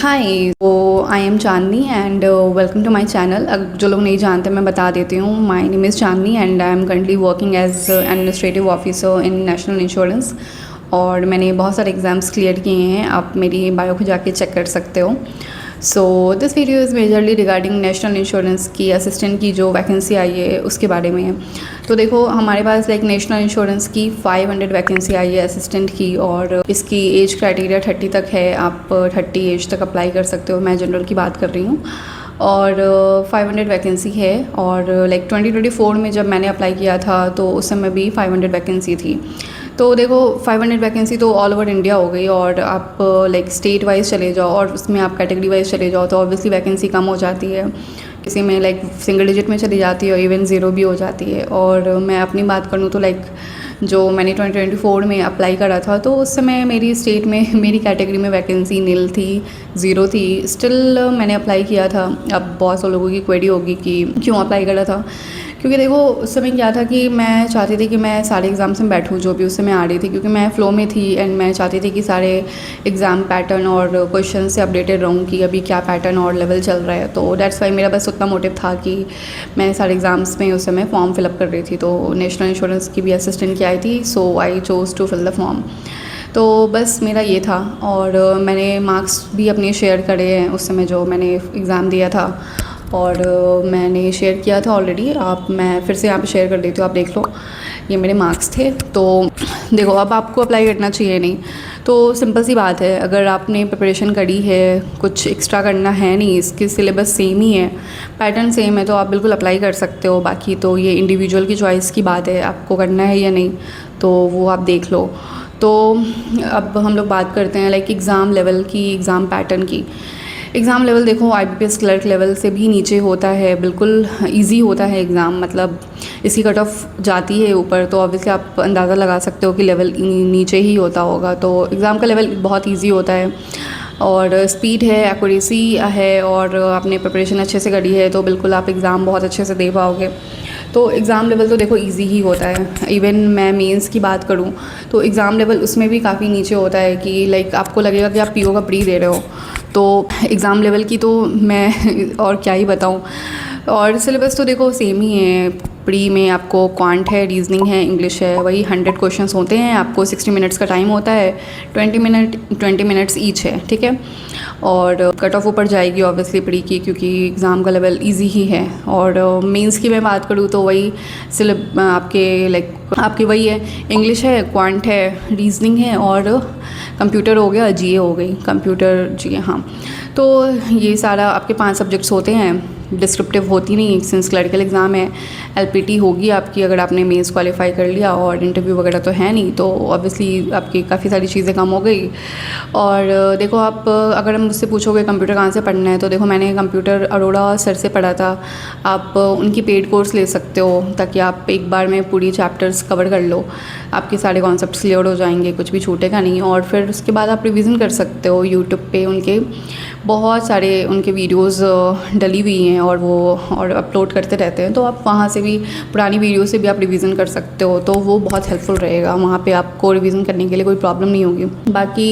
हाय, तो I am Chandni and welcome to my channel. जो लोग नहीं जानते मैं बता देती हूँ। My name is Chandni and I am currently working as administrative officer in National Insurance. और मैंने बहुत सारे एग्ज़ाम्स क्लियर किए हैं, आप मेरी बायो को जाके चेक कर सकते हो। So this video is majorly regarding national insurance की असिस्टेंट की जो वैकेंसी आई है उसके बारे में है। तो देखो, हमारे पास लाइक नेशनल इंश्योरेंस की 500 वैकेंसी आई है असिस्टेंट की, और इसकी एज क्राइटेरिया 30 तक है। आप 30 एज तक अप्लाई कर सकते हो, मैं जनरल की बात कर रही हूँ। और 500 वैकेंसी है। और लाइक 2024 में जब मैंने अप्लाई किया था तो उस समय भी 500 वैकेंसी थी। तो देखो, 500 वैकेंसी तो ऑल ओवर इंडिया हो गई, और आप लाइक स्टेट वाइज चले जाओ और उसमें आप कैटेगरी वाइज चले जाओ तो ऑब्वियसली वैकेंसी कम हो जाती है। किसी में लाइक सिंगल डिजिट में चली जाती है और इवन ज़ीरो भी हो जाती है। और मैं अपनी बात करूँ तो लाइक जो मैंने 2024 में अप्लाई करा था तो उस समय मेरी स्टेट में मेरी कैटेगरी में वैकेंसी नील थी, ज़ीरो थी। स्टिल मैंने अप्लाई किया था। अब बहुत से लोगों की क्वेरी होगी कि क्यों अप्लाई करा था, क्योंकि देखो उस समय क्या था कि मैं चाहती थी कि मैं सारे एग्ज़ाम्स में बैठूँ जो भी उस समय आ रही थी, क्योंकि मैं फ़्लो में थी एंड मैं चाहती थी कि सारे एग्ज़ाम पैटर्न और क्वेश्चन से अपडेटेड रहूँ कि अभी क्या पैटर्न और लेवल चल रहा है। तो दैट्स वाई मेरा बस उतना मोटिव था कि मैं सारे एग्ज़ाम्स में उस समय फॉर्म फिलअप कर रही थी। तो नेशनल इंश्योरेंस की भी असिस्टेंट की आई थी, so I chose to fill the form. तो बस मेरा ये था। और मैंने मार्क्स भी अपने शेयर करे हैं उस समय जो मैंने एग्ज़ाम दिया था, और मैंने शेयर किया था ऑलरेडी। मैं फिर से यहाँ पे शेयर कर देती हूँ, आप देख लो। ये मेरे मार्क्स थे। तो देखो, अब आपको अप्लाई करना चाहिए नहीं, तो सिंपल सी बात है। अगर आपने प्रिपरेशन करी है, कुछ एक्स्ट्रा करना है नहीं, इसकी सिलेबस सेम ही है, पैटर्न सेम है, तो आप बिल्कुल अप्लाई कर सकते हो। बाकी तो ये इंडिविजुअल की चॉइस की बात है, आपको करना है या नहीं, तो वो आप देख लो। तो अब हम लोग बात करते हैं लाइक एग्ज़ाम लेवल की, एग्ज़ाम पैटर्न की। एग्ज़ाम लेवल देखो IBPS क्लर्क लेवल से भी नीचे होता है, बिल्कुल इजी होता है एग्ज़ाम। मतलब इसकी कट ऑफ जाती है ऊपर, तो ऑब्वियसली आप अंदाज़ा लगा सकते हो कि लेवल नीचे ही होता होगा। तो एग्ज़ाम का लेवल बहुत इजी होता है, और स्पीड है, एक्यूरेसी है, और आपने प्रिपरेशन अच्छे से करी है तो बिल्कुल आप एग्ज़ाम बहुत अच्छे से दे पाओगे। तो एग्ज़ाम लेवल तो देखो इजी ही होता है। इवन मैं मेंस की बात करूँ तो एग्ज़ाम लेवल उसमें भी काफ़ी नीचे होता है कि लाइक आपको लगेगा कि आप PO का प्री दे रहे हो। तो एग्ज़ाम लेवल की तो मैं और क्या ही बताऊँ। और सिलेबस तो देखो सेम ही है। प्री में आपको क्वांट है, रीजनिंग है, इंग्लिश है, वही 100 क्वेश्चंस होते हैं। आपको 60 मिनट्स का टाइम होता है, 20 मिनट्स ईच है, ठीक है। और कट ऑफ ऊपर जाएगी ऑब्वियसली प्री की, क्योंकि एग्ज़ाम का लेवल इजी ही है। और मेंस की मैं बात करूँ तो वही आपके वही है, इंग्लिश है, क्वांट है, रीजनिंग है, और कंप्यूटर हो गया, GA हो गई, कंप्यूटर GA, हाँ। तो ये सारा आपके 5 सब्जेक्ट्स होते हैं। डिस्क्रिप्टिव होती नहीं सिंस क्लरिकल एग्ज़ाम है। LPT होगी आपकी अगर आपने मेंस क्वालिफाई कर लिया, और इंटरव्यू वगैरह तो है नहीं, तो ऑब्वियसली आपकी काफ़ी सारी चीज़ें कम हो गई। और देखो, आप अगर मुझसे पूछोगे कंप्यूटर कहाँ से पढ़ना है, तो देखो मैंने कंप्यूटर अरोड़ा सर से पढ़ा था। आप उनकी पेड कोर्स ले सकते हो ताकि आप एक बार में पूरी चैप्टर्स कवर कर लो, आपके सारे कॉन्सेप्ट्स क्लियर हो जाएंगे, कुछ भी छूटेगा नहीं। और फिर उसके बाद आप रिवीजन कर सकते हो। यूट्यूब पे उनके बहुत सारे उनके वीडियोस डली हुई हैं और अपलोड करते रहते हैं, तो आप वहाँ से भी पुरानी वीडियो से भी आप रिवीजन कर सकते हो। तो वो बहुत हेल्पफुल रहेगा, वहाँ पे आपको रिवीजन करने के लिए कोई प्रॉब्लम नहीं होगी। बाकी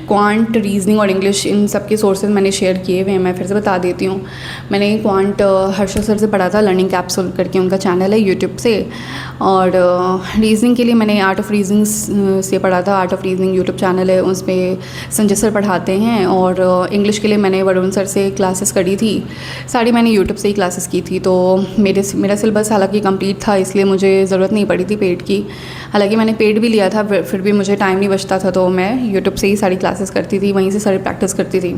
क्वांट, रीजनिंग और इंग्लिश, इन सब के सोर्सेज मैंने शेयर किए हुए हैं। मैं फिर से बता देती हूँ। मैंने क्वांट हर्षद सर से पढ़ा था, लर्निंग कैप्सूल करके उनका चैनल है यूट्यूब से। और रीजनिंग के लिए मैंने आर्ट ऑफ रीजनिंग से पढ़ा था। Art of reasoning YouTube channel है, उस पर संजय सर पढ़ाते हैं। और इंग्लिश के लिए मैंने वरुण सर से क्लासेस करी थी, सारी मैंने यूट्यूब से ही क्लासेस की थी। तो मेरा सिलेबस हालांकि कंप्लीट था, इसलिए मुझे ज़रूरत नहीं पड़ी थी पेड की। हालांकि मैंने पेड भी लिया था, फिर भी मुझे टाइम नहीं बचता था, तो मैं यूट्यूब से ही सारी क्लासेस करती थी, वहीं से सारी प्रैक्टिस करती थी।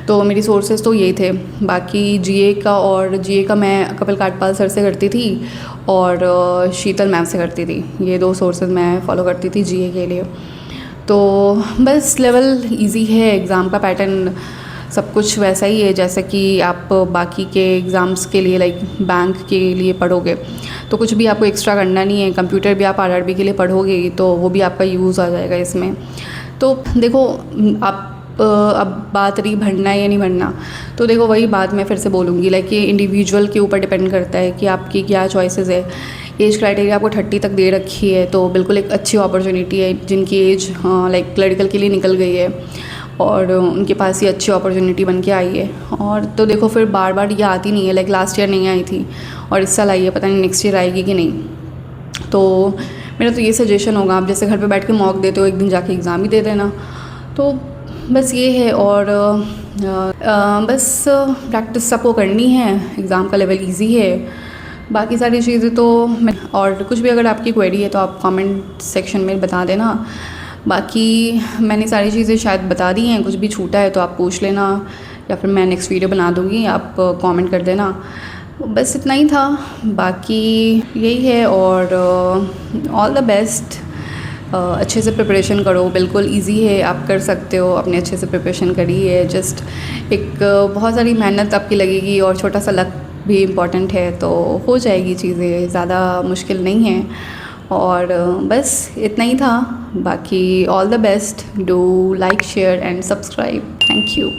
तो मेरी सोर्सेज तो ये थे। बाकी GA का मैं कपिल काटपाल सर से करती थी, और शीतल मैम से करती थी। ये 2 सोर्सेज मैं फॉलो करती थी GA के लिए। तो बस लेवल इजी है, एग्ज़ाम का पैटर्न सब कुछ वैसा ही है जैसा कि आप बाकी के एग्ज़ाम्स के लिए लाइक बैंक के लिए पढ़ोगे, तो कुछ भी आपको एक्स्ट्रा करना नहीं है। कंप्यूटर भी आप RRB के लिए पढ़ोगे तो वो भी आपका यूज़ आ जाएगा इसमें। तो देखो, आप अब बात रही भरना है या नहीं भरना, तो देखो वही बात मैं फिर से बोलूँगी, लाइक ये इंडिविजुअल के ऊपर डिपेंड करता है कि आपकी क्या चॉइसेस है। एज क्राइटेरिया आपको 30 तक दे रखी है, तो बिल्कुल एक अच्छी अपॉर्चुनिटी है जिनकी एज लाइक क्लरिकल के लिए निकल गई है। और उनके पास ये अच्छी अपॉर्चुनिटी बन के आई है। और तो देखो फिर बार बार ये आती नहीं है, लाइक लास्ट ईयर नहीं आई थी और इस साल आई है, पता नहीं नेक्स्ट ईयर आएगी कि नहीं। तो मेरा तो ये सजेशन होगा, आप जैसे घर पे बैठ के मॉक देते हो, एक दिन जाके एग्ज़ाम ही दे देना। तो बस ये है। और बस प्रैक्टिस सबको करनी है, एग्ज़ाम का लेवल इजी है, बाकी सारी चीज़ें तो मैं, और कुछ भी अगर आपकी क्वेरी है तो आप कमेंट सेक्शन में बता देना। बाकी मैंने सारी चीज़ें शायद बता दी हैं, कुछ भी छूटा है तो आप पूछ लेना या फिर मैं नेक्स्ट वीडियो बना दूँगी, आप कमेंट कर देना। बस इतना ही था, बाकी यही है। और ऑल द बेस्ट, अच्छे से प्रिपरेशन करो, बिल्कुल इजी है, आप कर सकते हो, अपने अच्छे से प्रिपरेशन करिए। जस्ट एक बहुत सारी मेहनत आपकी लगेगी और छोटा सा लक भी इम्पॉर्टेंट है, तो हो जाएगी चीज़ें, ज़्यादा मुश्किल नहीं है। और बस इतना ही था, बाकी all the best, do like share and subscribe. Thank you.